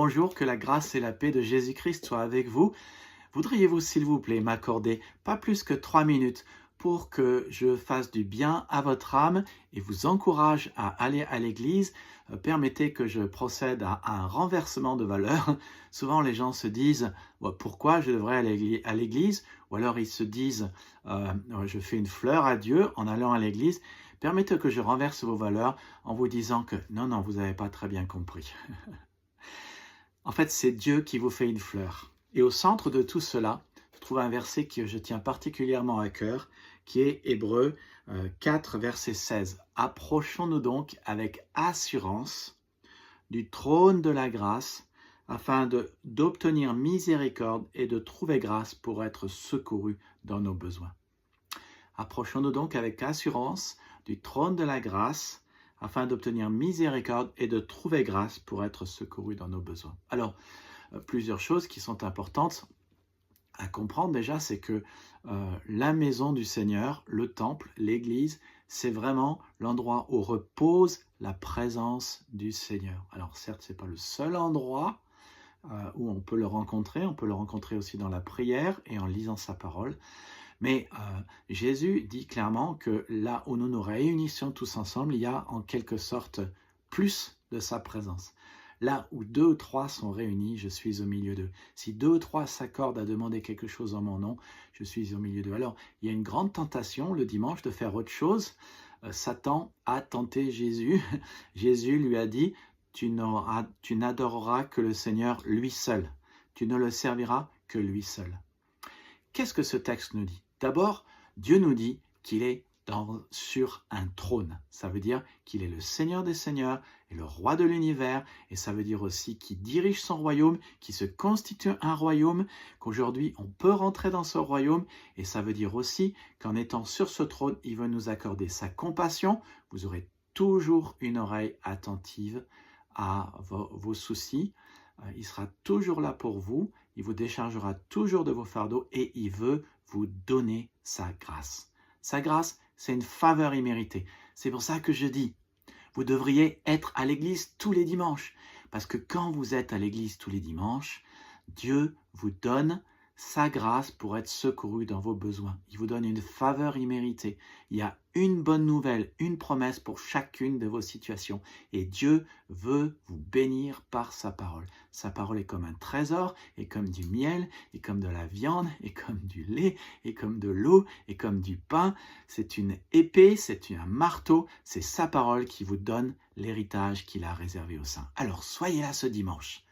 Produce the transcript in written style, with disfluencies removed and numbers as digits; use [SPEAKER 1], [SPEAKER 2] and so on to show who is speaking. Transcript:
[SPEAKER 1] Bonjour, que la grâce et la paix de Jésus-Christ soient avec vous. Voudriez-vous, s'il vous plaît, m'accorder pas plus que 3 minutes pour que je fasse du bien à votre âme et vous encourage à aller à l'église? Permettez que je procède à un renversement de valeurs. Souvent, les gens se disent pourquoi je devrais aller à l'église? Ou alors ils se disent je fais une fleur à Dieu en allant à l'église. Permettez que je renverse vos valeurs en vous disant que non, vous n'avez pas très bien compris. En fait, c'est Dieu qui vous fait une fleur. Et au centre de tout cela, je trouve un verset que je tiens particulièrement à cœur, qui est Hébreux 4, verset 16. Approchons-nous donc avec assurance du trône de la grâce, afin d'obtenir miséricorde et de trouver grâce pour être secourus dans nos besoins. Approchons-nous donc avec assurance du trône de la grâce, afin d'obtenir miséricorde et de trouver grâce pour être secourus dans nos besoins. Alors, plusieurs choses qui sont importantes à comprendre déjà, c'est que la maison du Seigneur, le temple, l'église, c'est vraiment l'endroit où repose la présence du Seigneur. Alors certes, ce n'est pas le seul endroit où on peut le rencontrer aussi dans la prière et en lisant sa parole. Mais Jésus dit clairement que là où nous nous réunissions tous ensemble, il y a en quelque sorte plus de sa présence. Là où 2 ou 3 sont réunis, je suis au milieu d'eux. Si 2 ou 3 s'accordent à demander quelque chose en mon nom, je suis au milieu d'eux. Alors, il y a une grande tentation le dimanche de faire autre chose. Satan a tenté Jésus. Jésus lui a dit, tu n'adoreras que le Seigneur lui seul. Tu ne le serviras que lui seul. Qu'est-ce que ce texte nous dit? D'abord, Dieu nous dit qu'il est sur un trône. Ça veut dire qu'il est le Seigneur des Seigneurs et le roi de l'univers. Et ça veut dire aussi qu'il dirige son royaume, qu'il se constitue un royaume, qu'aujourd'hui on peut rentrer dans ce royaume. Et ça veut dire aussi qu'en étant sur ce trône, il veut nous accorder sa compassion. Vous aurez toujours une oreille attentive à vos soucis. Il sera toujours là pour vous, il vous déchargera toujours de vos fardeaux et il veut vous donner sa grâce. Sa grâce, c'est une faveur imméritée. C'est pour ça que je dis, vous devriez être à l'église tous les dimanches. Parce que quand vous êtes à l'église tous les dimanches, Dieu vous donne sa grâce pour être secouru dans vos besoins. Il vous donne une faveur imméritée. Il y a une bonne nouvelle, une promesse pour chacune de vos situations. Et Dieu veut vous bénir par sa parole. Sa parole est comme un trésor, et comme du miel, et comme de la viande, et comme du lait, et comme de l'eau, et comme du pain. C'est une épée, c'est un marteau. C'est sa parole qui vous donne l'héritage qu'il a réservé aux saints. Alors soyez là ce dimanche.